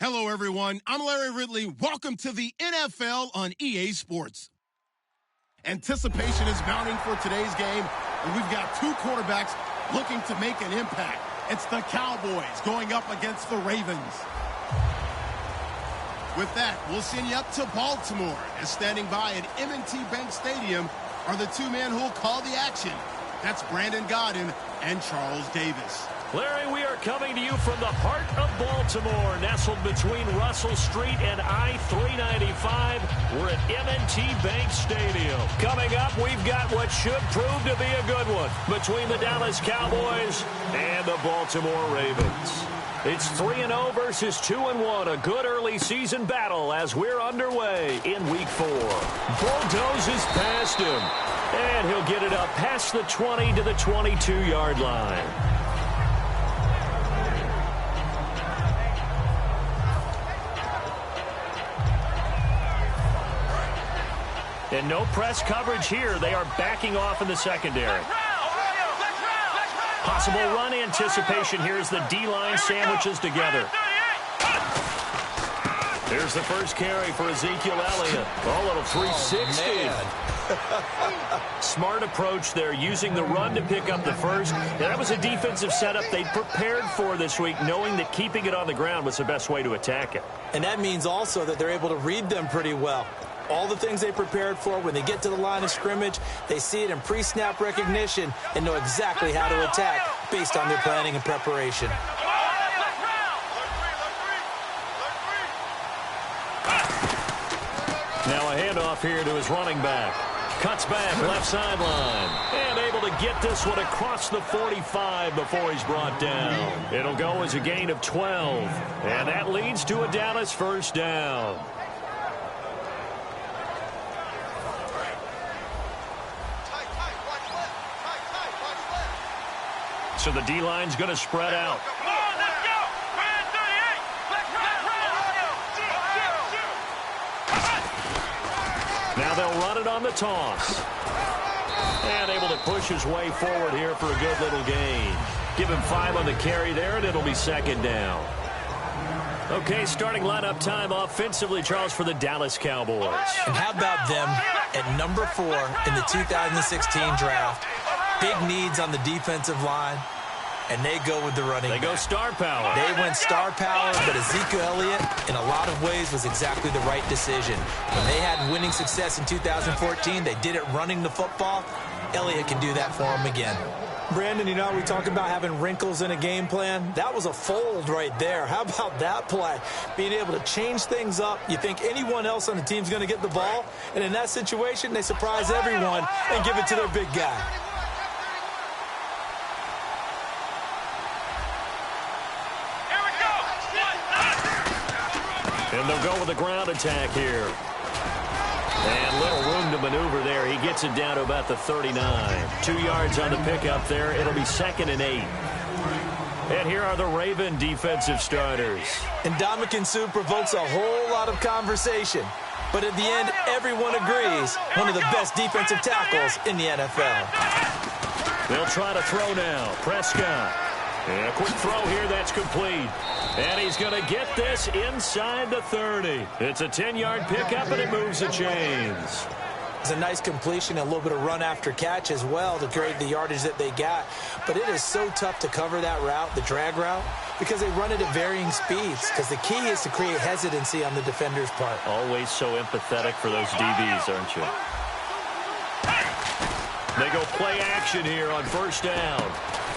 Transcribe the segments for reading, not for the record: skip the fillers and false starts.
Hello, everyone. I'm Larry Ridley. Welcome to the NFL on EA Sports. Anticipation is mounting for today's game, and we've got two quarterbacks looking to make an impact. It's the Cowboys going up against the Ravens. With that, we'll send you up to Baltimore, as standing by at M&T Bank Stadium are the two men who'll call the action. That's Brandon Godden and Charles Davis. Larry, we are coming to you from the heart of Baltimore, nestled between Russell Street and I-395. We're at M&T Bank Stadium. Coming up, we've got what should prove to be a good one between the Dallas Cowboys and the Baltimore Ravens. It's 3-0 versus 2-1, a good early season battle as we're underway in Week 4. Bulldozes past him, and he'll get it up past the 20 to the 22-yard line. And no press coverage here. They are backing off in the secondary. Possible run anticipation here as the D-line sandwiches together. There's the first carry for Ezekiel Elliott. Oh, little 360. Smart approach there, using the run to pick up the first. And that was a defensive setup they prepared for this week, knowing that keeping it on the ground was the best way to attack it. And that means also that they're able to read them pretty well. All the things they prepared for, when they get to the line of scrimmage, they see it in pre-snap recognition and know exactly how to attack based on their planning and preparation. Now a handoff here to his running back. Cuts back, left sideline. And able to get this one across the 45 before he's brought down. It'll go as a gain of 12. And that leads to a Dallas first down. So the D-line's going to spread out. Now they'll run it on the toss. And able to push his way forward here for a good little gain. Give him 5 on the carry there, and it'll be second down. Okay, starting lineup time offensively, Charles, for the Dallas Cowboys. And how about them at number 4 in the 2016 draft? Big needs on the defensive line, and they go with the running back. They go star power. They went star power, but Ezekiel Elliott, in a lot of ways, was exactly the right decision. When they had winning success in 2014, they did it running the football. Elliott can do that for them again. Brandon, you know, we talk about having wrinkles in a game plan. That was a fold right there. How about that play? Being able to change things up. You think anyone else on the team's going to get the ball, and in that situation, they surprise everyone and give it to their big guy. And they'll go with a ground attack here. And little room to maneuver there. He gets it down to about the 39. 2 yards on the pickup there. It'll be 2nd and 8. And here are the Raven defensive starters. And Ndamukong Suh provokes a whole lot of conversation. But at the end, everyone agrees, one of the best defensive tackles in the NFL. They'll try to throw now. Prescott. And a quick throw here, that's complete. And he's going to get this inside the 30. It's a 10-yard pickup, and it moves the chains. It's a nice completion, a little bit of run after catch as well to create the yardage that they got. But it is so tough to cover that route, the drag route, because they run it at varying speeds. Because the key is to create hesitancy on the defender's part. Always so empathetic for those DBs, aren't you? They go play action here on first down.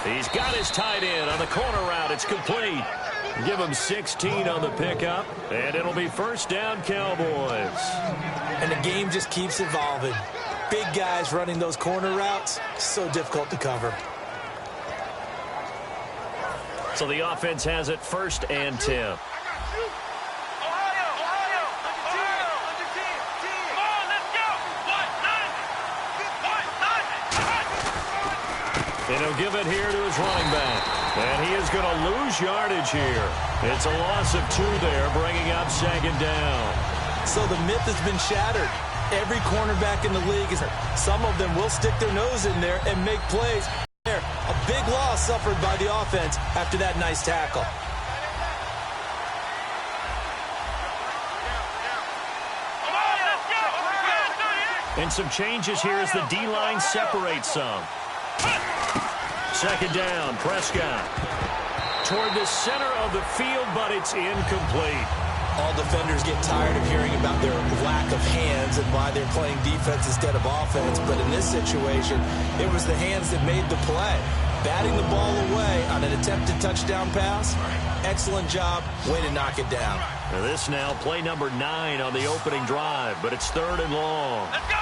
He's got his tight end on the corner route. It's complete. Give him 16 on the pickup, and it'll be first down Cowboys. And the game just keeps evolving. Big guys running those corner routes, so difficult to cover. So the offense has it 1st and 10. And he'll give it here to his running back. And he is going to lose yardage here. It's a loss of 2 there, bringing up 2nd down. So the myth has been shattered. Every cornerback in the league, some of them will stick their nose in there and make plays. A big loss suffered by the offense after that nice tackle. And some changes here as the D-line separates some. Second down, Prescott. Toward the center of the field, but it's incomplete. All defenders get tired of hearing about their lack of hands and why they're playing defense instead of offense. But in this situation, it was the hands that made the play. Batting the ball away on an attempted touchdown pass. Excellent job. Way to knock it down. Now this now, play number 9 on the opening drive, but it's 3rd and long. Let's go!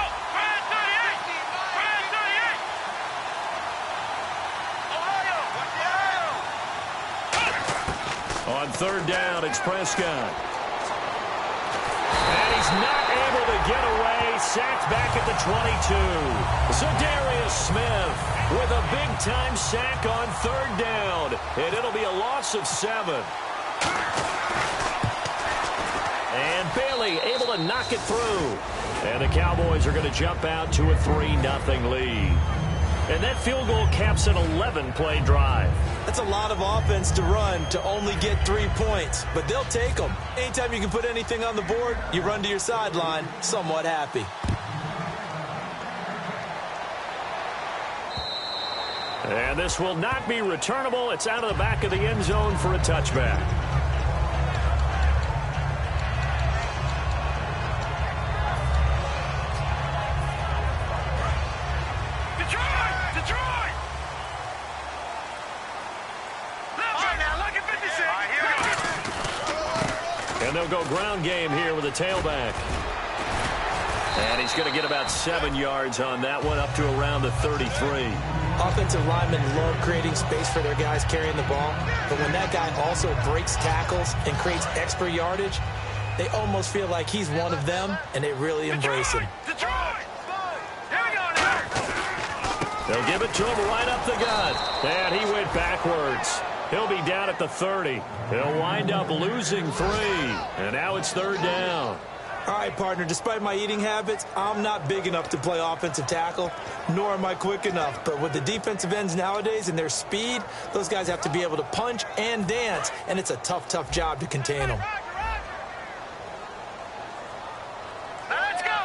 On 3rd down, it's Prescott. And he's not able to get away. Sacked back at the 22. Zadarius Smith with a big-time sack on 3rd down. And it'll be a loss of 7. And Bailey able to knock it through. And the Cowboys are going to jump out to a 3-0 lead. And that field goal caps an 11-play drive. That's a lot of offense to run to only get 3 points, but they'll take them. Anytime you can put anything on the board, you run to your sideline somewhat happy. And this will not be returnable. It's out of the back of the end zone for a touchback. And they'll go ground game here with a tailback. And he's going to get about 7 yards on that one, up to around the 33. Offensive linemen love creating space for their guys carrying the ball, but when that guy also breaks tackles and creates extra yardage, they almost feel like he's one of them, and they really embrace him. They'll give it to him right up the gut. And he went backwards. He'll be down at the 30. He'll wind up losing 3. And now it's 3rd down. All right, partner, despite my eating habits, I'm not big enough to play offensive tackle, nor am I quick enough. But with the defensive ends nowadays and their speed, those guys have to be able to punch and dance, and it's a tough, tough job to contain them. Let's go!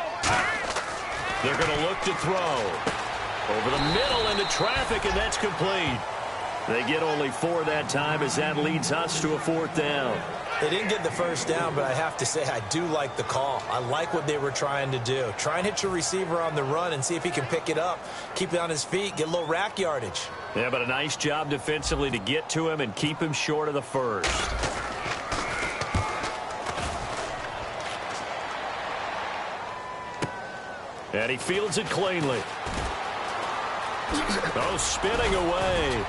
They're going to look to throw. Over the middle into traffic, and that's complete. They get only 4 that time as that leads us to a 4th down. They didn't get the first down, but I have to say I do like the call. I like what they were trying to do. Try and hit your receiver on the run and see if he can pick it up. Keep it on his feet, get a little rack yardage. Yeah, but a nice job defensively to get to him and keep him short of the first. And he fields it cleanly. Oh, spinning away.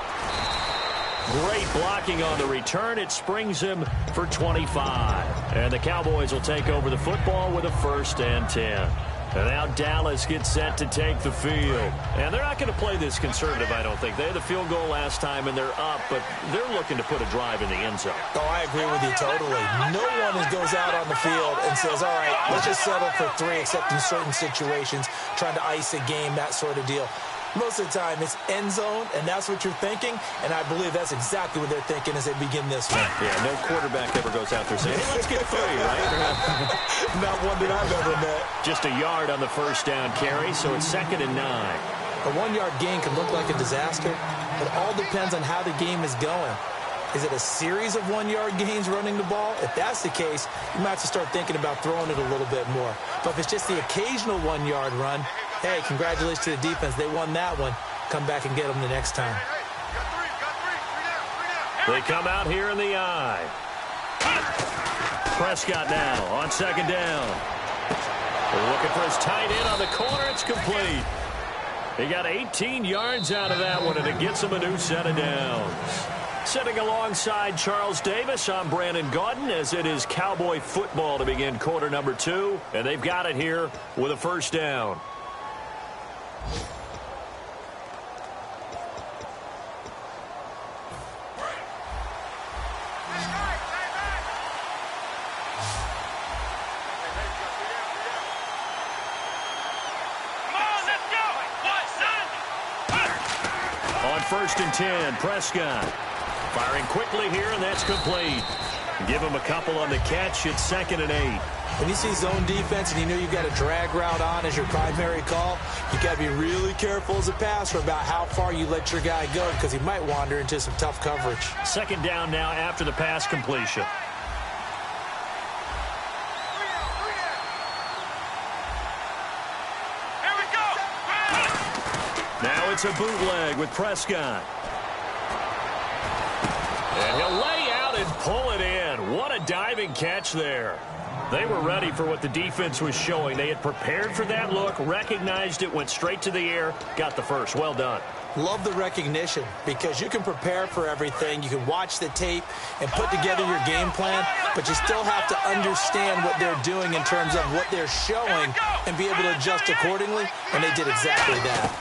Great blocking on the return. It springs him for 25. And the Cowboys will take over the football with a 1st and 10. And now Dallas gets set to take the field. And they're not going to play this conservative, I don't think. They had the field goal last time, and they're up, but they're looking to put a drive in the end zone. Oh, I agree with you totally. No one goes out on the field and says, all right, let's just settle for 3, except in certain situations, trying to ice a game, that sort of deal. Most of the time, it's end zone, and that's what you're thinking, and I believe that's exactly what they're thinking as they begin this one. Yeah, no quarterback ever goes out there saying, hey, let's get 3, right? Not one that I've ever met. Just a yard on the 1st down carry, so it's 2nd and 9. A 1-yard gain can look like a disaster. It all depends on how the game is going. Is it a series of 1-yard gains running the ball? If that's the case, you might have to start thinking about throwing it a little bit more. But if it's just the occasional 1-yard run, hey, congratulations to the defense. They won that one. Come back and get them the next time. They come out here in the eye. Prescott now on 2nd down. They're looking for his tight end on the corner. It's complete. He got 18 yards out of that one, and it gets him a new set of downs. Sitting alongside Charles Davis, I'm Brandon Gaudin, as it is Cowboy football to begin quarter number 2, and they've got it here with a 1st down. On 1st and 10, Prescott firing quickly here, and that's complete. Give him a couple on the catch. It's 2nd and 8. When you see zone defense and you know you've got a drag route on as your primary call, you got to be really careful as a passer about how far you let your guy go because he might wander into some tough coverage. Second down now after the pass completion. Here we go. Now it's a bootleg with Prescott. And he'll lay out and pull it in. What a diving catch there. They were ready for what the defense was showing. They had prepared for that look, recognized it, went straight to the air, got the first. Well done. Love the recognition because you can prepare for everything. You can watch the tape and put together your game plan, but you still have to understand what they're doing in terms of what they're showing and be able to adjust accordingly, and they did exactly that.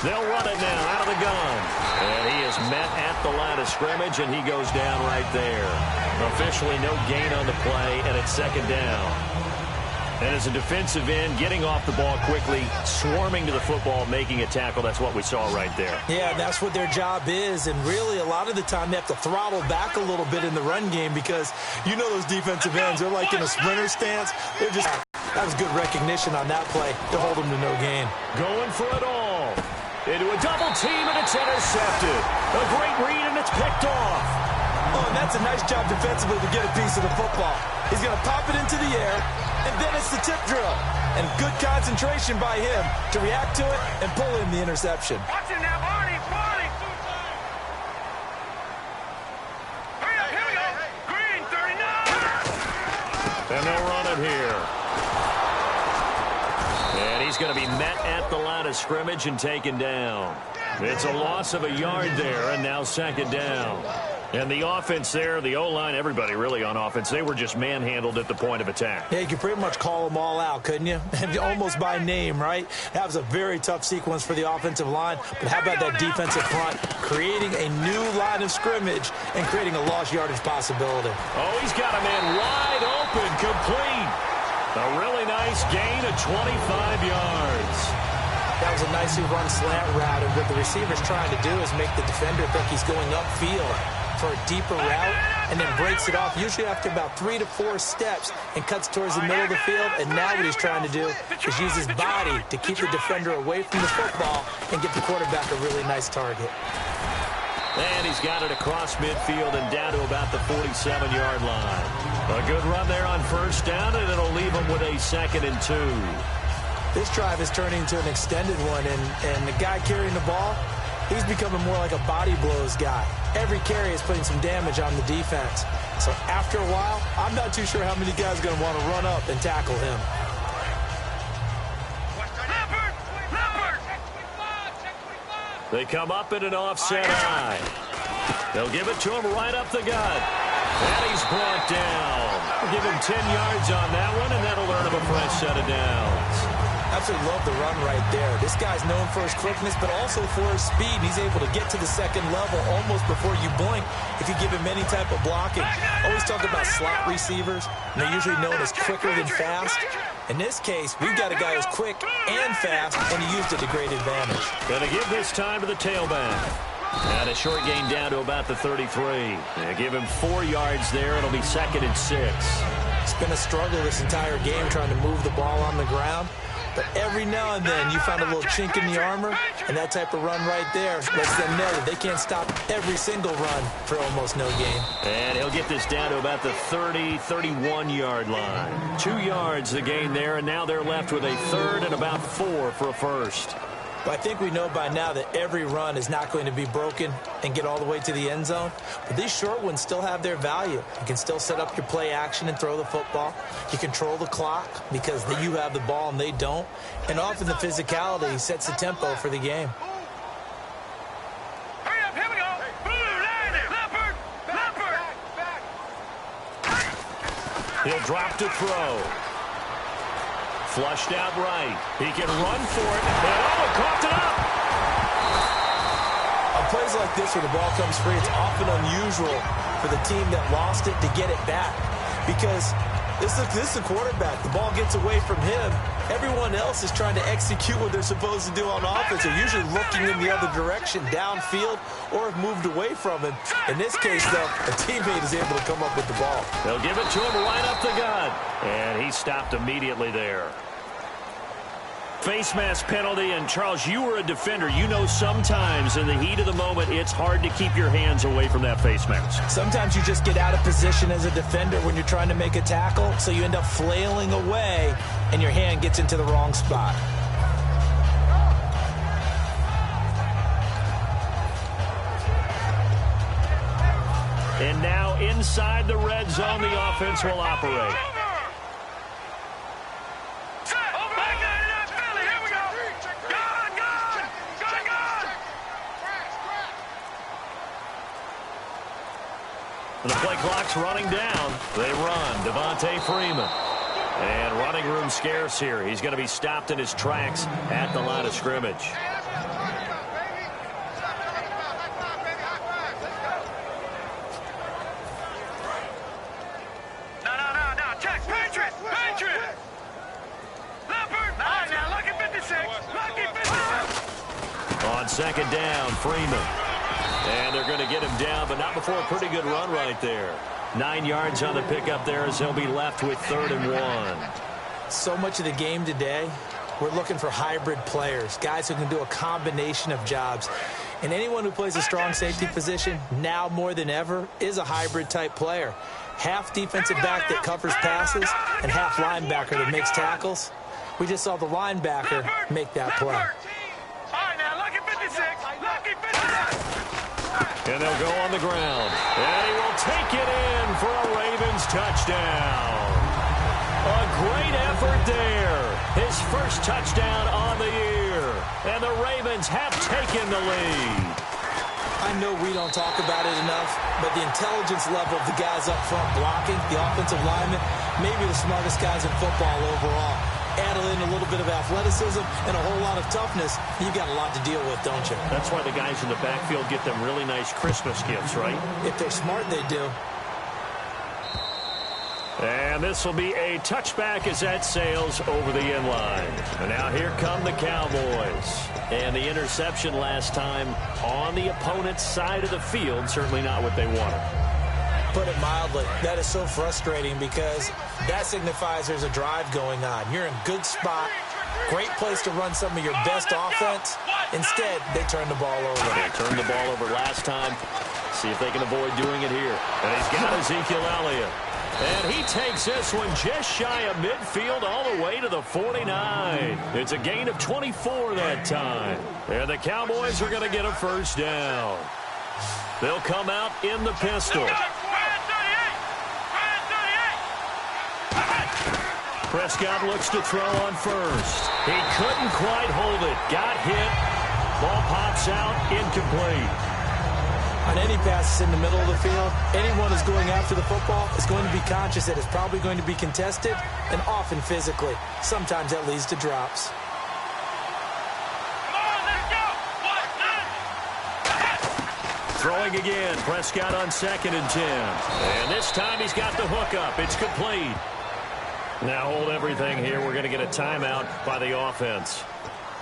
They'll run it now out of the gun. And he is met at the line of scrimmage, and he goes down right there. Officially no gain on the play, and it's second down. And as a defensive end, getting off the ball quickly, swarming to the football, making a tackle, that's what we saw right there. Yeah, that's what their job is. And really, a lot of the time, they have to throttle back a little bit in the run game because you know those defensive ends, they're like in a sprinter stance. They're just, that was good recognition on that play to hold them to no gain. Going for it all. Into a double team, and it's intercepted. A great read, and it's picked off. Oh, and that's a nice job defensively to get a piece of the football. He's going to pop it into the air, and then it's the tip drill. And good concentration by him to react to it and pull in the interception. Watch it now, Barney. Hurry up, here we go. Green, 39. And they'll run it here. And he's going to be met at the line of scrimmage and taken down. It's a loss of a yard there, and now second down. And the offense there, the O-line, everybody really on offense, they were just manhandled at the point of attack. Yeah, you could pretty much call them all out, couldn't you? Almost by name, right? That was a very tough sequence for the offensive line. But how about that defensive front creating a new line of scrimmage and creating a lost yardage possibility? Oh, he's got a man wide open, complete. A really nice gain of 25 yards. That was a nicely run slant route, and what the receiver's trying to do is make the defender think he's going upfield for a deeper route, and then breaks it off, usually after about 3 to 4 steps, and cuts towards the middle of the field. And now what he's trying to do is use his body to keep the defender away from the football and get the quarterback a really nice target. And he's got it across midfield and down to about the 47-yard line. A good run there on first down, and it'll leave him with a 2nd and 2. This drive is turning into an extended one, and the guy carrying the ball, he's becoming more like a body blows guy. Every carry is putting some damage on the defense. So after a while, I'm not too sure how many guys are going to want to run up and tackle him. They come up in an offset eye. They'll give it to him right up the gut. And he's brought down. Give him 10 yards on that one, and that'll earn him a fresh set of downs. Absolutely love the run right there. This guy's known for his quickness, but also for his speed. He's able to get to the second level almost before you blink if you give him any type of blocking. Always talk about slot receivers. They're usually known as quicker than fast. In this case, we've got a guy who's quick and fast, and he used it to great advantage. Going to give this time to the tailback. And a short gain down to about the 33. They give him 4 yards there. It'll be 2nd and 6. It's been a struggle this entire game trying to move the ball on the ground. But every now and then you find a little chink in the armor, and that type of run right there lets them know that they can't stop every single run for almost no gain. And he'll get this down to about the 30, 31-yard line. 2 yards the gain there, and now they're left with a 3rd and about 4 for a first. But I think we know by now that every run is not going to be broken and get all the way to the end zone. But these short ones still have their value. You can still set up your play action and throw the football. You control the clock because you have the ball and they don't. And often the physicality sets the tempo for the game. Hurry up, here we go. Leopard. He'll drop to throw. Flushed out right. He can run for it. And coughed it up. On plays like this where the ball comes free, it's often unusual for the team that lost it to get it back. Because this is a quarterback. The ball gets away from him, Everyone else is trying to execute what they're supposed to do on offense. They're usually looking in the other direction, downfield, or have moved away from him. In this case, though, a teammate is able to come up with the ball. They'll give it to him right up the gut. And he stopped immediately there. Face mask penalty, and Charles, you were a defender. You know sometimes in the heat of the moment, it's hard to keep your hands away from that face mask. Sometimes you just get out of position as a defender when you're trying to make a tackle, so you end up flailing away, and your hand gets into the wrong spot. And now inside the red zone, the offense will operate. The play clock's running down. They run. Devontae Freeman. And running room scarce here. He's going to be stopped in his tracks at the line of scrimmage. No. Check. Patriot. Leopard. All right, now, lucky 56. Lucky 56. On second down, Freeman. And they're going to get him down, but not before a pretty good run right there. 9 yards on the pickup there as he'll be left with 3rd and 1. So much of the game today, we're looking for hybrid players, guys who can do a combination of jobs. And anyone who plays a strong safety position, now more than ever, is a hybrid-type player. Half defensive back that covers passes and half linebacker that makes tackles. We just saw the linebacker make that play. All right, now, lucky 56. Lucky 56. And they'll go on the ground. And he will take it in for a Ravens touchdown. A great effort there. His first touchdown on the year. And the Ravens have taken the lead. I know we don't talk about it enough, but the intelligence level of the guys up front blocking, the offensive linemen, maybe the smartest guys in football overall. Add in a little bit of athleticism and a whole lot of toughness, you've got a lot to deal with, don't you? That's why the guys in the backfield get them really nice Christmas gifts, right? If they're smart, they do. And this will be a touchback as that sails over the end line. And now here come the Cowboys. And the interception last time on the opponent's side of the field, certainly not what they wanted. Put it mildly, that is so frustrating because that signifies there's a drive going on. You're in good spot, great place to run some of your best offense. Instead, they turn the ball over. They turned the ball over last time. See if they can avoid doing it here. And he's got Ezekiel Elliott. And he takes this one just shy of midfield all the way to the 49. It's a gain of 24 that time. And the Cowboys are going to get a first down. They'll come out in the pistol. Prescott looks to throw on first. He couldn't quite hold it. Got hit. Ball pops out. Incomplete. On any passes in the middle of the field, anyone who's going after the football is going to be conscious that it's probably going to be contested and often physically. Sometimes that leads to drops. Throwing again. Prescott on 2nd and 10. And this time he's got the hook up. It's complete. Now hold everything here. We're going to get a timeout by the offense.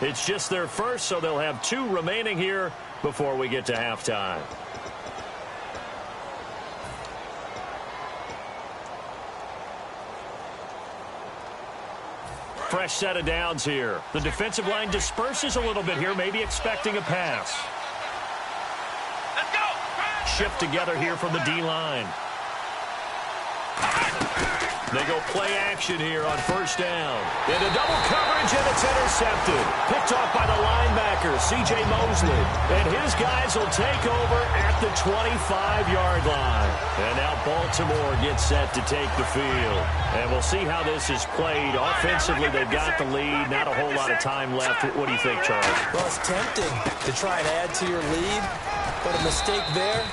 It's just their first, so they'll have 2 remaining here before we get to halftime. Fresh set of downs here. The defensive line disperses a little bit here, maybe expecting a pass. Let's go. Shift together here from the D-line. They go play action here on first down. Into double coverage, and it's intercepted. Picked off by the linebacker, C.J. Mosley. And his guys will take over at the 25-yard line. And now Baltimore gets set to take the field. And we'll see how this is played. Offensively, they've got the lead. Not a whole lot of time left. What do you think, Charles? Well, it's tempting to try and add to your lead, but a mistake there,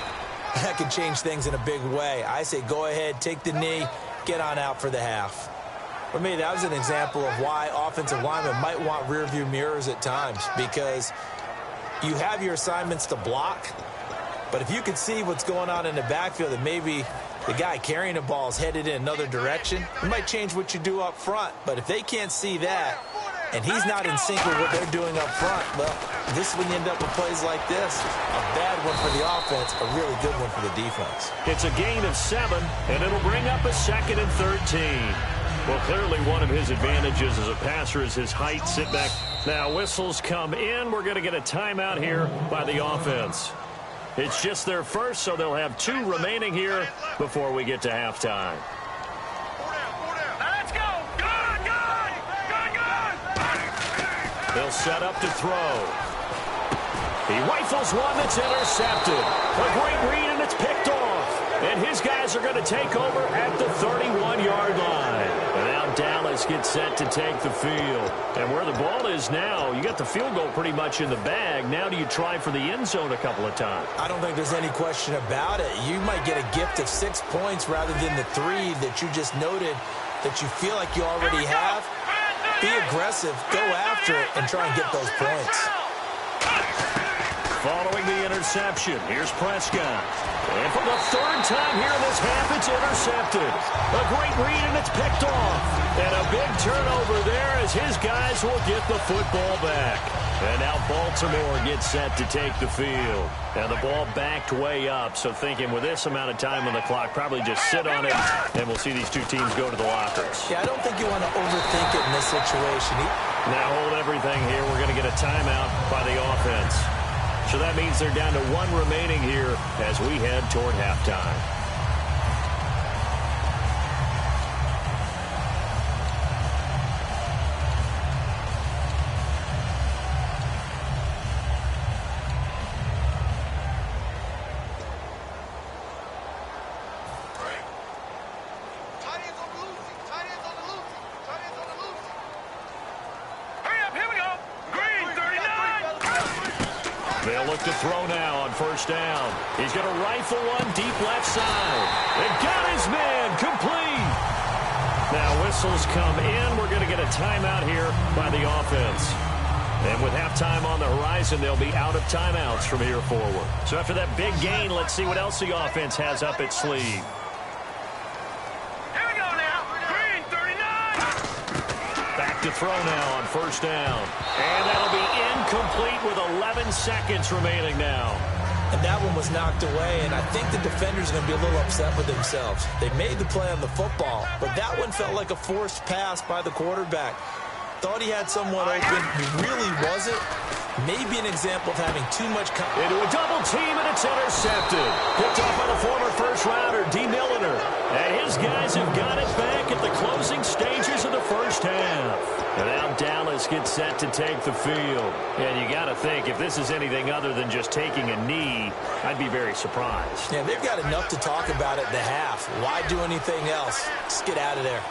that could change things in a big way. I say go ahead, take the knee, get on out for the half. For me, that was an example of why offensive linemen might want rearview mirrors at times, because you have your assignments to block, but if you could see what's going on in the backfield and maybe The guy carrying the ball is headed in another direction. It might change what you do up front, but if they can't see that, and he's not in sync with what they're doing up front, well, this is when you end up with plays like this. A bad one for the offense, a really good one for the defense. It's a gain of 7, and it'll bring up a 2nd and 13. Well, clearly one of his advantages as a passer is his height. Sit back. Now whistles come in. We're going to get a timeout here by the offense. It's just their first, so they'll have 2 remaining here before we get to halftime. Let's go. Good. They'll set up to throw. He rifles one that's intercepted. A great read, and it's picked off. And his guys are going to take over at the 31-yard line. And now Dallas gets set to take the field. And where the ball is now, you got the field goal pretty much in the bag. Now do you try for the end zone a couple of times? I don't think there's any question about it. You might get a gift of 6 points rather than the 3 that you just noted that you feel like you already have. Be aggressive, go after it, and try and get those points. Following the interception, here's Prescott. And for the 3rd time here in this half, it's intercepted. A great read, and it's picked off. And a big turnover there as his guys will get the football back. And now Baltimore gets set to take the field. And the ball backed way up, so thinking with this amount of time on the clock, probably just sit on it, and we'll see these 2 teams go to the lockers. Yeah, I don't think you want to overthink it in this situation. Now hold everything here. We're going to get a timeout by the offense. So that means they're down to 1 remaining here as we head toward halftime. They'll look to throw now on 1st down. He's going to rifle one deep left side. And got his man complete. Now whistles come in. We're going to get a timeout here by the offense. And with halftime on the horizon, they'll be out of timeouts from here forward. So after that big gain, let's see what else the offense has up its sleeve. To throw now on 1st down. And that'll be incomplete with 11 seconds remaining now. And that one was knocked away, and I think the defenders are going to be a little upset with themselves. They made the play on the football, but that one felt like a forced pass by the quarterback. Thought he had someone open. He really wasn't. Maybe an example of having too much into a double team, and it's intercepted. Picked off by the former first-rounder, D. Milliner. And his guys have got it back at the closing stages of the 1st half. And now Dallas gets set to take the field. And you got to think, if this is anything other than just taking a knee, I'd be very surprised. Yeah, they've got enough to talk about at the half. Why do anything else? Just get out of there.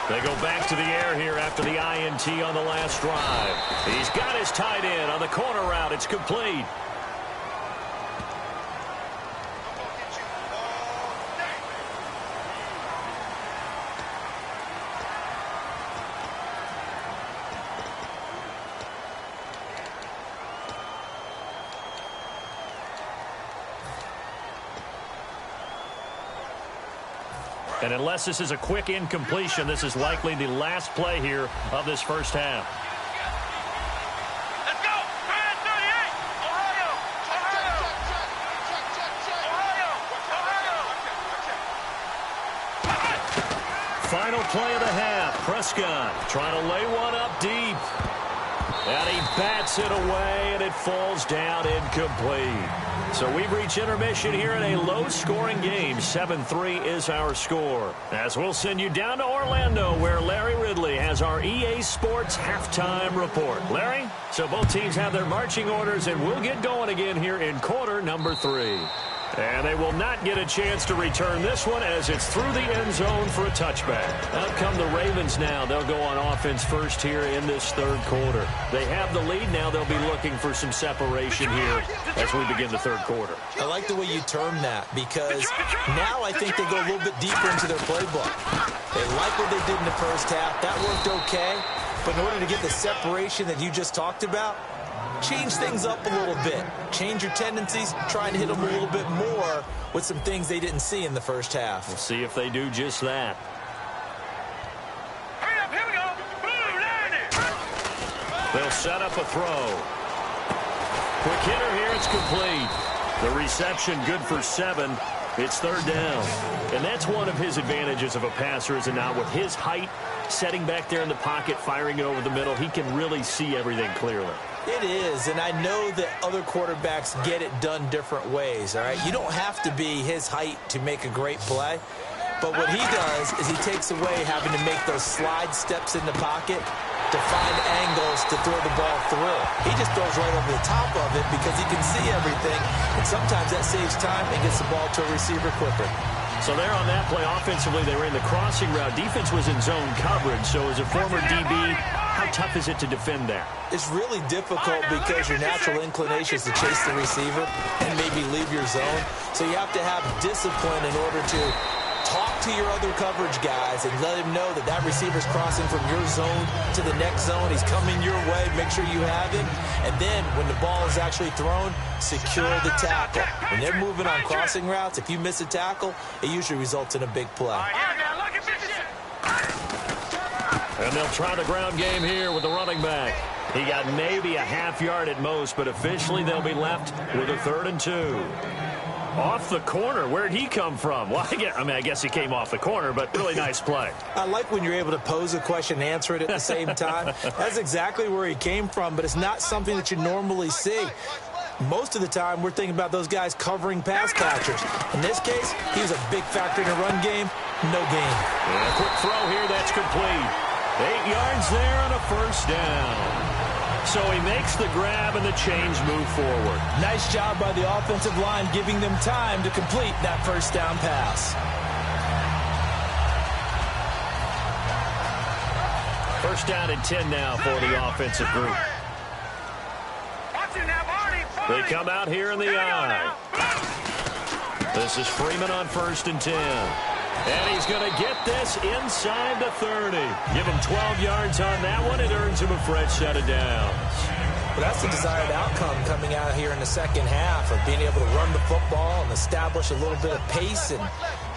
They go back to the air here after the INT on the last drive. He's got his tight end on the corner route. It's complete. And unless this is a quick incompletion, this is likely the last play here of this 1st half. Let's go! 38! Ohio! Final play of the half. Prescott trying to lay one up deep. And he bats it away, and it falls down incomplete. So we've reached intermission here in a low-scoring game. 7-3 is our score. As we'll send you down to Orlando, where Larry Ridley has our EA Sports halftime report. Larry, so both teams have their marching orders, and we'll get going again here in quarter number 3. And they will not get a chance to return this one as it's through the end zone for a touchback. Out come the Ravens now. They'll go on offense first here in this 3rd quarter. They have the lead now. They'll be looking for some separation here as we begin the 3rd quarter. I like the way you term that because now I think they go a little bit deeper into their playbook. They like what they did in the 1st half. That worked okay. But in order to get the separation that you just talked about, change things up a little bit. Change your tendencies, try and hit them a little bit more with some things they didn't see in the first half. We'll see if they do just that. Hurry up, here we go. Blue, line it. They'll set up a throw. Quick hitter here, it's complete. The reception good for 7. It's third down. And that's one of his advantages of a passer, is it not? With his height, setting back there in the pocket, firing it over the middle, he can really see everything clearly. It is, and I know that other quarterbacks get it done different ways, all right? You don't have to be his height to make a great play. But what he does is he takes away having to make those slide steps in the pocket to find angles to throw the ball through. He just throws right over the top of it because he can see everything, and sometimes that saves time and gets the ball to a receiver quicker. So there on that play, offensively, they were in the crossing route. Defense was in zone coverage, so as a former DB, how tough is it to defend that? It's really difficult because your natural inclination is to chase the receiver and maybe leave your zone. So you have to have discipline in order to talk to your other coverage guys and let him know that that receiver's crossing from your zone to the next zone. He's coming your way. Make sure you have him. And then when the ball is actually thrown, secure the tackle. When they're moving on crossing routes, if you miss a tackle, it usually results in a big play. And they'll try the ground game here with the running back. He got maybe a half yard at most, but officially they'll be left with a 3rd and 2. Off the corner. Where'd he come from? Well, I guess he came off the corner, but really nice play. I like when you're able to pose a question and answer it at the same time. That's exactly where he came from, but it's not something that you normally see. Most of the time, we're thinking about those guys covering pass catchers. In this case, he was a big factor in the run game. No gain. And a quick throw here. That's complete. 8 yards there on a first down. So he makes the grab and the chains move forward. Nice job by the offensive line giving them time to complete that first down pass. First down and 10 now for the offensive group. They come out here in the eye. This is Freeman on 1st and 10. And he's going to get this inside the 30. Give him 12 yards on that one. It earns him a fresh set of downs. Well, that's the desired outcome coming out here in the second half of being able to run the football and establish a little bit of pace and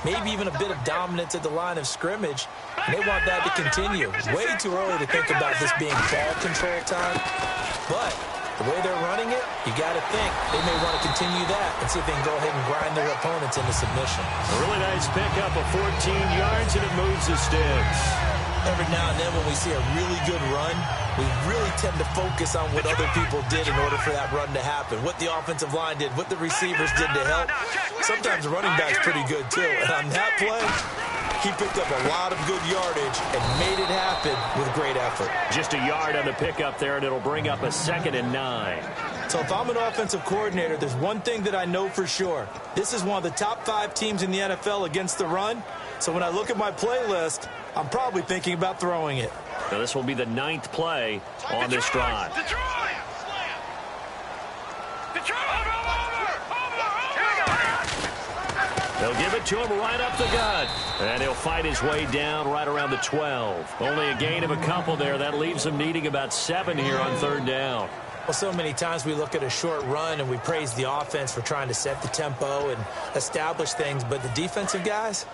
maybe even a bit of dominance at the line of scrimmage. And they want that to continue. Way too early to think about this being ball control time. But the way they're running it, you got to think they may want to continue that and see if they can go ahead and grind their opponents into submission. A really nice pickup of 14 yards, and it moves the sticks. Every now and then when we see a really good run, we really tend to focus on what other people did in order for that run to happen, what the offensive line did, what the receivers did to help. Sometimes the running back's pretty good, too. And on that play, he picked up a lot of good yardage and made it happen with great effort. Just a yard on the pickup there, and it'll bring up a 2nd and 9. So if I'm an offensive coordinator, there's one thing that I know for sure. This is one of the top 5 teams in the NFL against the run. So when I look at my playlist, I'm probably thinking about throwing it. Now this will be the 9th play on this drive. They'll give it to him right up the gut. And he'll fight his way down right around the 12. Only a gain of a couple there. That leaves him needing about 7 here on 3rd down. Well, so many times we look at a short run and we praise the offense for trying to set the tempo and establish things. But the defensive guys,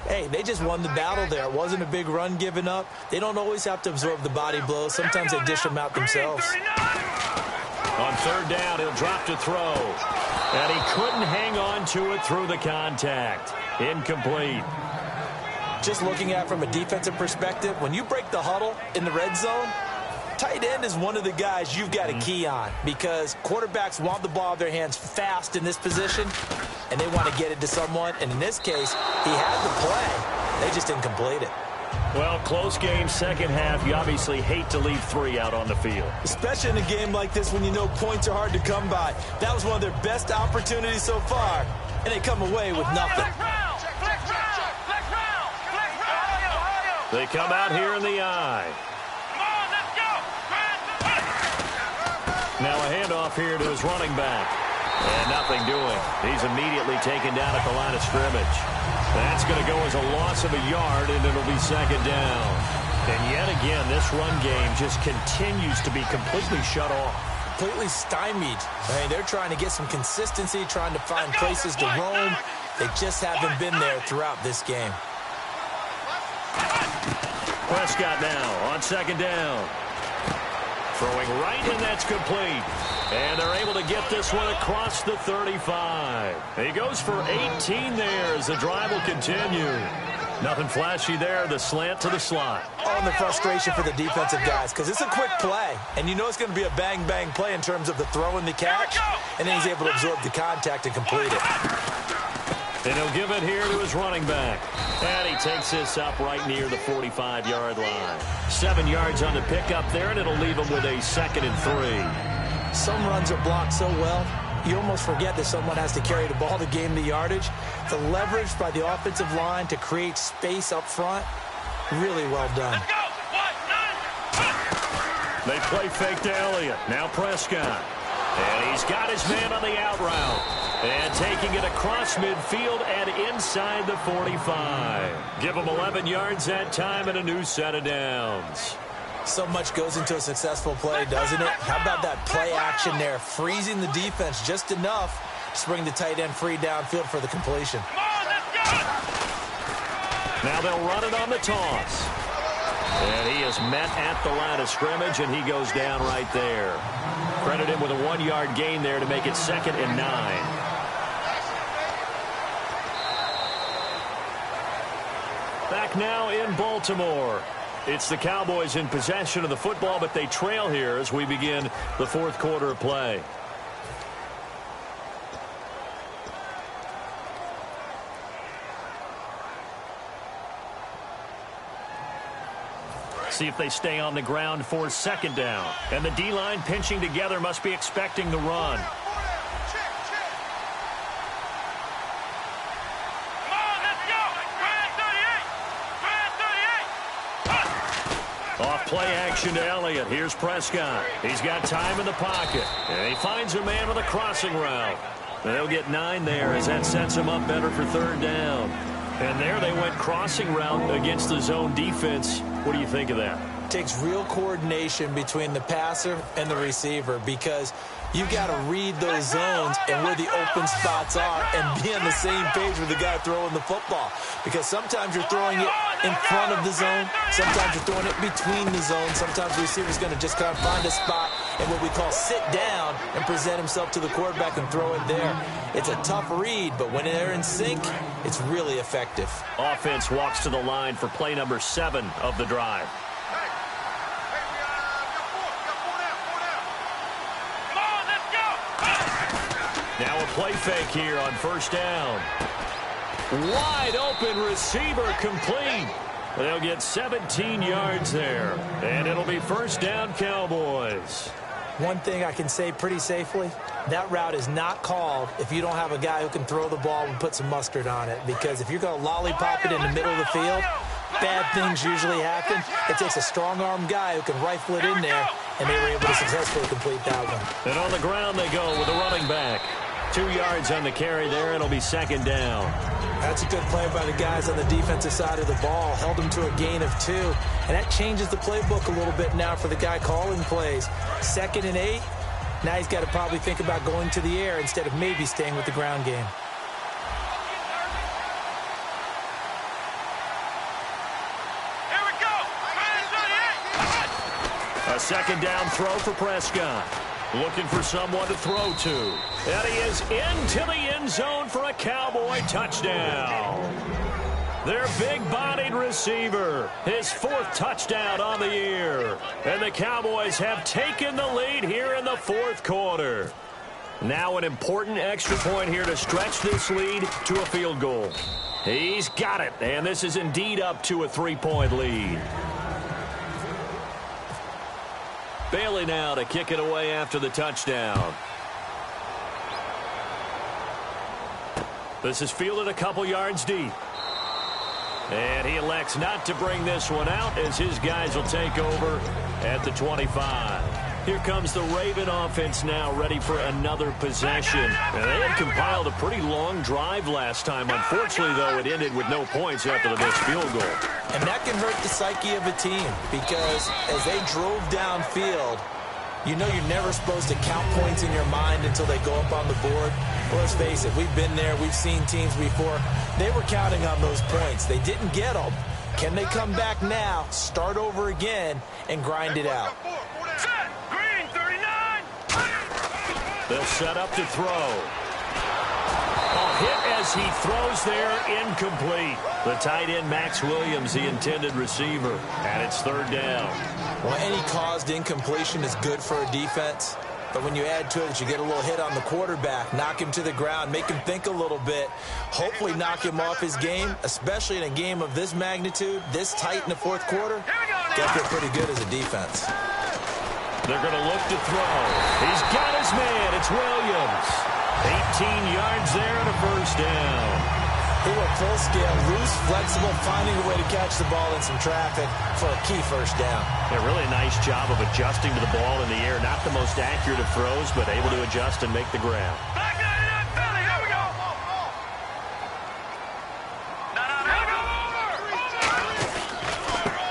hey, they just won the battle there. It wasn't a big run given up. They don't always have to absorb the body blows. Sometimes they dish them out themselves. On 3rd down, he'll drop to throw. And he couldn't hang on to it through the contact. Incomplete. Just looking at it from a defensive perspective, when you break the huddle in the red zone, tight end is one of the guys you've got to key on because quarterbacks want the ball in their hands fast in this position, and they want to get it to someone. And in this case, he had the play. They just didn't complete it. Well, close game, second half. You obviously hate to leave 3 out on the field. Especially in a game like this when you know points are hard to come by. That was one of their best opportunities so far, and they come away with nothing. They come out here in the eye. Now a handoff here to his running back. And nothing doing. He's immediately taken down at the line of scrimmage. That's going to go as a loss of a yard, and it'll be 2nd down. And yet again, this run game just continues to be completely shut off. completely stymied. I mean, they're trying to get some consistency, trying to find places to roam. They just haven't been there throughout this game. Prescott now on second down. Throwing right, and that's complete. And they're able to get this one across the 35. He goes for 18 there as the drive will continue. Nothing flashy there, the slant to the slot. On the frustration for the defensive guys, because it's a quick play, and you know it's going to be a bang-bang play in terms of the throw and the catch, and then he's able to absorb the contact and complete it. And he'll give it here to his running back. And he takes this up right near the 45-yard line. 7 yards on the pickup there, and it'll leave him with a 2nd and 3. Some runs are blocked so well, you almost forget that someone has to carry the ball to gain the yardage. The leverage by the offensive line to create space up front, really well done. They play fake to Elliott. Now Prescott. And he's got his man on the out route. And taking it across midfield and inside the 45. Give him 11 yards that time and a new set of downs. So much goes into a successful play, doesn't it? How about that play action there, freezing the defense just enough to bring the tight end free downfield for the completion. Now they'll run it on the toss. And he is met at the line of scrimmage, and he goes down right there. Credit him with a 1-yard gain there to make it 2nd and 9. Back now in Baltimore. It's the Cowboys in possession of the football, but they trail here as we begin the 4th quarter of play. See if they stay on the ground for 2nd down. And the D-line pinching together must be expecting the run. Off play action to Elliott. Here's Prescott. He's got time in the pocket. And he finds a man with a crossing route. And they'll get 9 there as that sets him up better for 3rd down. And there they went crossing route against the zone defense. What do you think of that? It takes real coordination between the passer and the receiver, because you've got to read those zones and where the open spots are and be on the same page with the guy throwing the football. Because sometimes you're throwing it in front of the zone. Sometimes you're throwing it between the zones. Sometimes the receiver's going to just kind of find a spot and what we call sit down and present himself to the quarterback and throw it there. It's a tough read, but when they're in sync, it's really effective. Offense walks to the line for play number 7 of the drive. Now a play fake here on 1st down. Wide open receiver complete. They'll get 17 yards there. And it'll be 1st down Cowboys. One thing I can say pretty safely, that route is not called if you don't have a guy who can throw the ball and put some mustard on it. Because if you're going to lollipop it in the middle of the field, bad things usually happen. It takes a strong-arm guy who can rifle it in there, and they were able to successfully complete that one. And on the ground they go with the running back. 2 yards on the carry there. It'll be 2nd down. That's a good play by the guys on the defensive side of the ball. Held them to a gain of 2. And that changes the playbook a little bit now for the guy calling plays. 2nd and 8. Now he's got to probably think about going to the air instead of maybe staying with the ground game. Here we go. A 2nd down throw for Prescott. Looking for someone to throw to. And he is into the end zone for a Cowboy touchdown. Their big-bodied receiver. His 4th touchdown on the year. And the Cowboys have taken the lead here in the 4th quarter. Now an important extra point here to stretch this lead to a field goal. He's got it. And this is indeed up to a 3-point lead. Bailey now to kick it away after the touchdown. This is fielded a couple yards deep. And he elects not to bring this one out as his guys will take over at the 25. Here comes the Raven offense now, ready for another possession. And they had compiled a pretty long drive last time. Unfortunately, though, it ended with no points after the missed field goal. And that can hurt the psyche of a team, because as they drove downfield, You know you're never supposed to count points in your mind until they go up on the board. Well, let's face it, we've been there. We've seen teams before. They were counting on those points. They didn't get them. Can they come back now, start over again, and grind it out? Set. Green, 39. They'll set up to throw. Hit as he throws there, incomplete. The tight end, Max Williams, the intended receiver, and it's third down. Well, any caused incompletion is good for a defense, but when you add to it that you get a little hit on the quarterback, knock him to the ground, make him think a little bit, hopefully knock him off his game, especially in a game of this magnitude, this tight in the fourth quarter, got to feel pretty good as a defense. They're going to look to throw. He's got his man. It's Williams. 18 yards there and a first down. They were full scale, loose, flexible, finding a way to catch the ball in some traffic for a key first down. A really nice job of adjusting to the ball in the air. Not the most accurate of throws, but able to adjust and make the grab. Back 99, Philly. Here we go.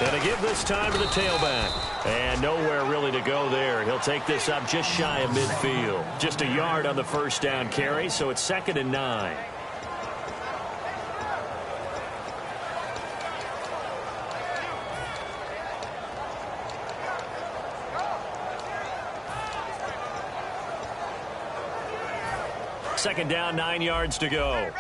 Gonna give this time to the tailback. And nowhere really to go there. He'll take this up just shy of midfield. Just a yard on the first down carry, so it's 2nd and 9. Second down, 9 yards to go.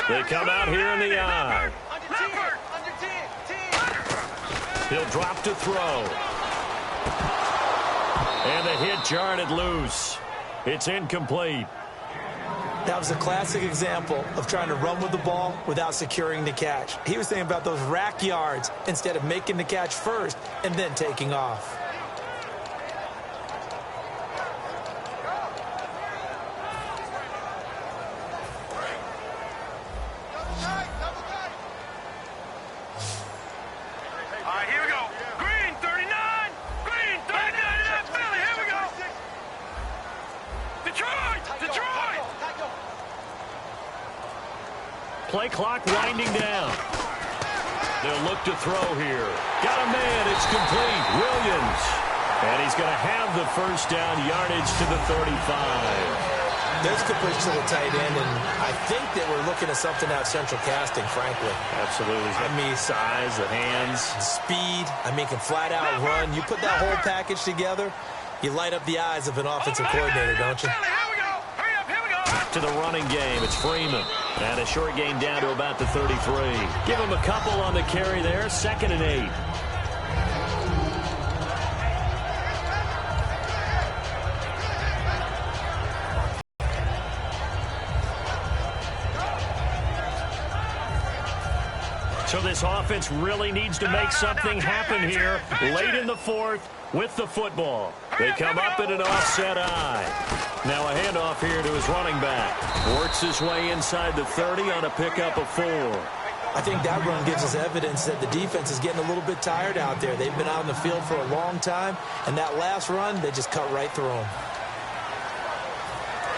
They come out here in the eye. He'll drop to throw. And the hit jarred it loose. It's incomplete. That was a classic example of trying to run with the ball without securing the catch. He was thinking about those rack yards instead of making the catch first and then taking off. Play clock winding down. They'll look to throw here. Got a man. It's complete. Williams. And he's going to have the first down, yardage to the 35. There's completion to the tight end, and I think that we're looking at something out central casting, frankly. Absolutely. I mean, size, the hands. Speed. I mean, can flat out run. You put that whole package together, you light up the eyes of an offensive coordinator, don't you? To the running game, it's Freeman. And a short gain down to about the 33. Give him a couple on the carry there. 2nd and 8. So this offense really needs to make something happen here late in the fourth with the football. They come up in an offset eye. Now a handoff here to his running back. Works his way inside the 30 on a pickup of 4. I think that run gives us evidence that the defense is getting a little bit tired out there. They've been out on the field for a long time, and that last run, they just cut right through them.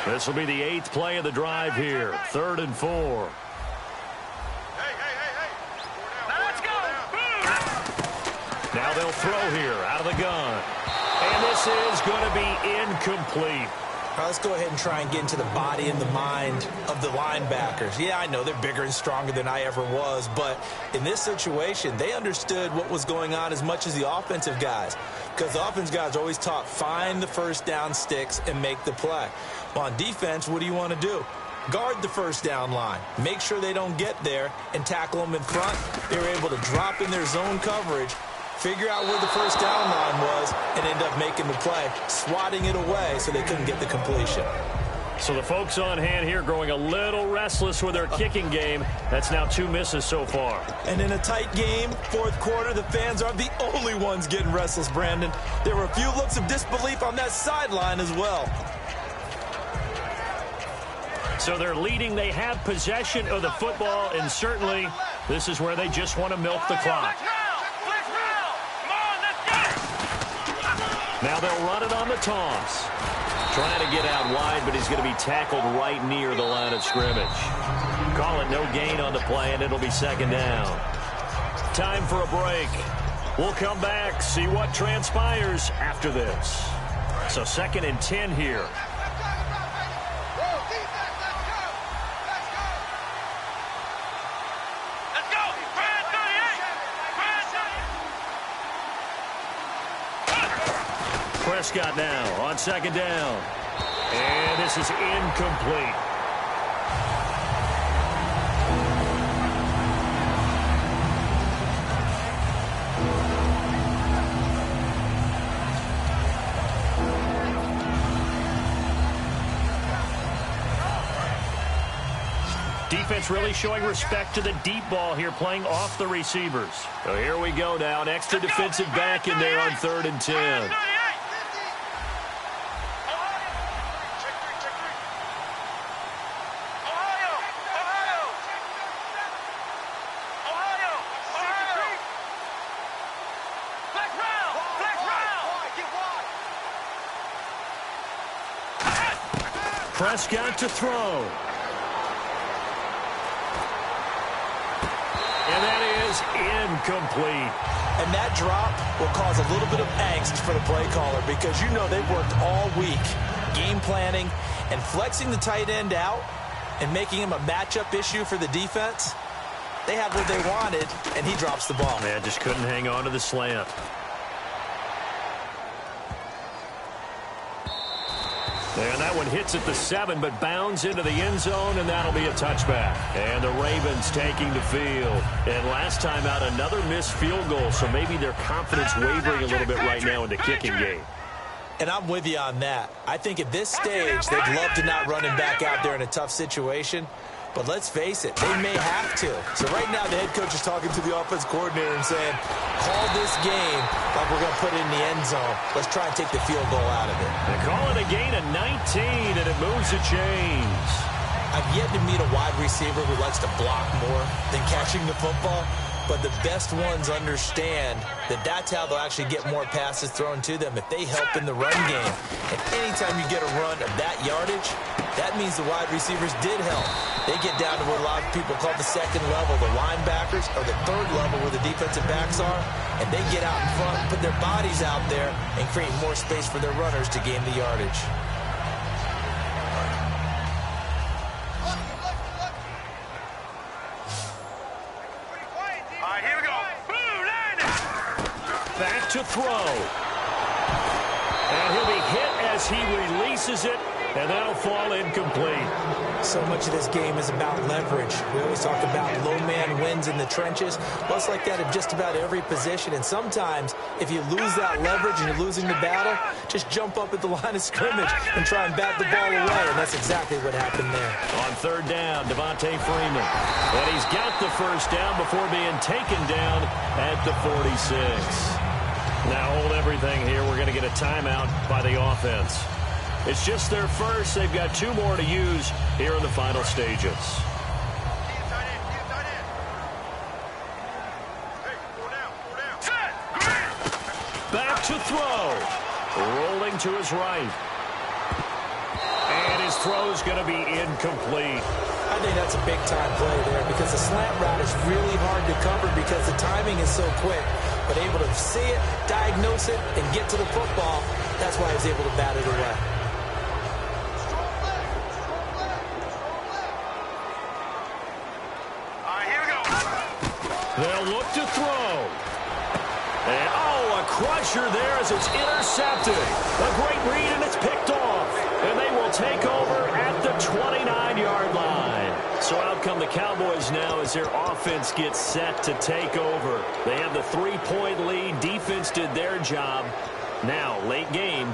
This will be the 8th play of the drive here. 3rd and 4. Now they'll throw here out of the gun. And this is going to be incomplete. All right, let's go ahead and try and get into the body and the mind of the linebackers. Yeah, I know they're bigger and stronger than I ever was, but in this situation, they understood what was going on as much as the offensive guys, because the offensive guys are always taught, find the first down sticks and make the play. Well, on defense, what do you want to do? Guard the first down line. Make sure they don't get there and tackle them in front. They were able to drop in their zone coverage, figure out where the first down line was, and end up making the play, swatting it away so they couldn't get the completion. So the folks on hand here growing a little restless with their kicking game. That's now 2 misses so far. And in a tight game, fourth quarter, the fans aren't the only ones getting restless, Brandon. There were a few looks of disbelief on that sideline as well. So they're leading. They have possession of the football, and certainly this is where they just want to milk the clock. Now they'll run it on the toss. Trying to get out wide, but he's going to be tackled right near the line of scrimmage. Call it no gain on the play, and it'll be 2nd down. time for a break. We'll come back, see what transpires after this. So 2nd and 10 here. Prescott now on 2nd down. And this is incomplete. Defense really showing respect to the deep ball here, playing off the receivers. So here we go now, an extra defensive back in there on 3rd and 10. Prescott to throw. And that is incomplete. And that drop will cause a little bit of angst for the play caller because you know they've worked all week game planning and flexing the tight end out and making him a matchup issue for the defense. They had what they wanted, and he drops the ball. Man, just couldn't hang on to the slant. And that one hits at the 7, but bounds into the end zone, and that'll be a touchback. And the Ravens taking the field. And last time out, another missed field goal, so maybe their confidence wavering a little bit right now in the kicking game. And I'm with you on that. I think at this stage, they'd love to not run him back out there in a tough situation. But let's face it, they may have to. So right now, the head coach is talking to the offense coordinator and saying, call this game like we're going to put it in the end zone. Let's try and take the field goal out of it. They call it a gain of 19, and it moves the chains. I've yet to meet a wide receiver who likes to block more than catching the football. But the best ones understand that that's how they'll actually get more passes thrown to them if they help in the run game. And anytime you get a run of that yardage, that means the wide receivers did help. They get down to what a lot of people call the 2nd level, the linebackers, or the 3rd level where the defensive backs are, and they get out in front, put their bodies out there, and create more space for their runners to gain the yardage. Back to throw. And he'll be hit as he releases it, and that'll fall incomplete. So much of this game is about leverage. We always talk about low man wins in the trenches. Well, it's like that in just about every position. And sometimes, if you lose that leverage and you're losing the battle, just jump up at the line of scrimmage and try and bat the ball away. And that's exactly what happened there. On 3rd down, Devontae Freeman. And he's got the 1st down before being taken down at the 46. Now hold everything here. We're going to get a timeout by the offense. It's just their first. They've got 2 more to use here in the final stages. Back to throw. Rolling to his right. And his throw is going to be incomplete. I think that's a big-time play there because the slant route is really hard to cover because the timing is so quick. But able to see it, diagnose it, and get to the football, that's why he was able to bat it away. All right, here we go. They'll look to throw. And, a crusher there as it's intercepted. A great read, and it's picked off. And they will take over at the 29-yard line. So out come the Cowboys now as their offense gets set to take over. They have the 3-point lead. Defense did their job. Now, late game.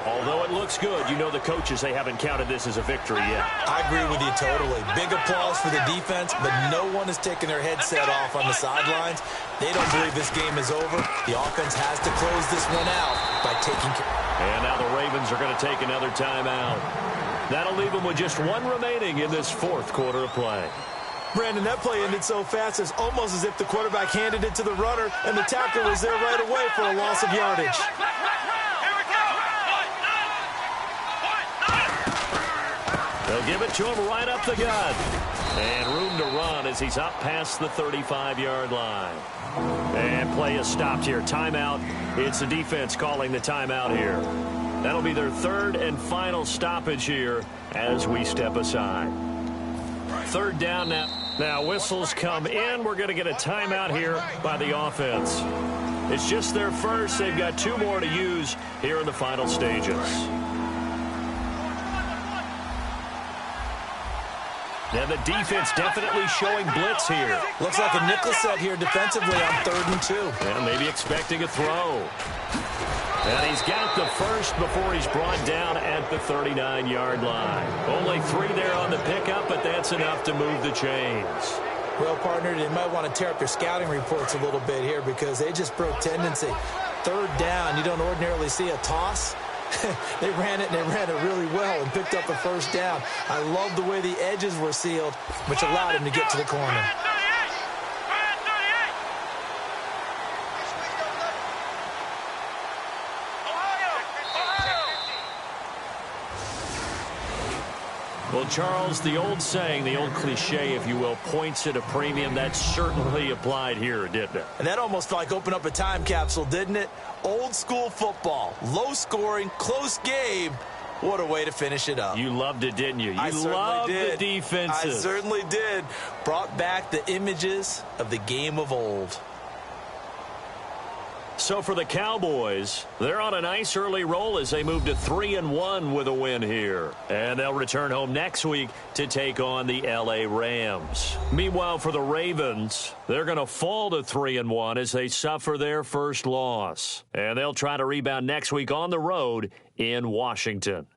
Although it looks good, you know the coaches, they haven't counted this as a victory yet. I agree with you totally. Big applause for the defense, but no one is taking their headset off on the sidelines. They don't believe this game is over. The offense has to close this one out by taking care. And now the Ravens are going to take another timeout. That'll leave them with just 1 remaining in this 4th quarter of play. Brandon, that play ended so fast, it's almost as if the quarterback handed it to the runner, and the tackle was there right away for a loss of yardage. They'll give it to him right up the gut. And room to run as he's up past the 35-yard line. And play is stopped here. Timeout. It's the defense calling the timeout here. That'll be their third and final stoppage here as we step aside. Third down now. Now whistles come in. We're going to get a timeout here by the offense. It's just their first. They've got 2 more to use here in the final stages. And the defense definitely showing blitz here. Looks like a nickel set here defensively on 3rd and 2. And maybe expecting a throw. And he's got the first before he's brought down at the 39-yard line. Only 3 there on the pickup, but that's enough to move the chains. Well, partner, they might want to tear up their scouting reports a little bit here because they just broke tendency. 3rd down, you don't ordinarily see a toss. They ran it, and they ran it really well and picked up a 1st down. I love the way the edges were sealed, which allowed him to get to the corner. Well, Charles, the old saying, the old cliche, if you will, points at a premium. That certainly applied here, didn't it? And that almost like opened up a time capsule, didn't it? Old school football, low scoring, close game. What a way to finish it up. You loved it, didn't you? You loved the defenses. I certainly did. Brought back the images of the game of old. So for the Cowboys, they're on a nice early roll as they move to 3-1 with a win here. And they'll return home next week to take on the L.A. Rams. Meanwhile, for the Ravens, they're going to fall to 3-1 as they suffer their first loss. And they'll try to rebound next week on the road in Washington.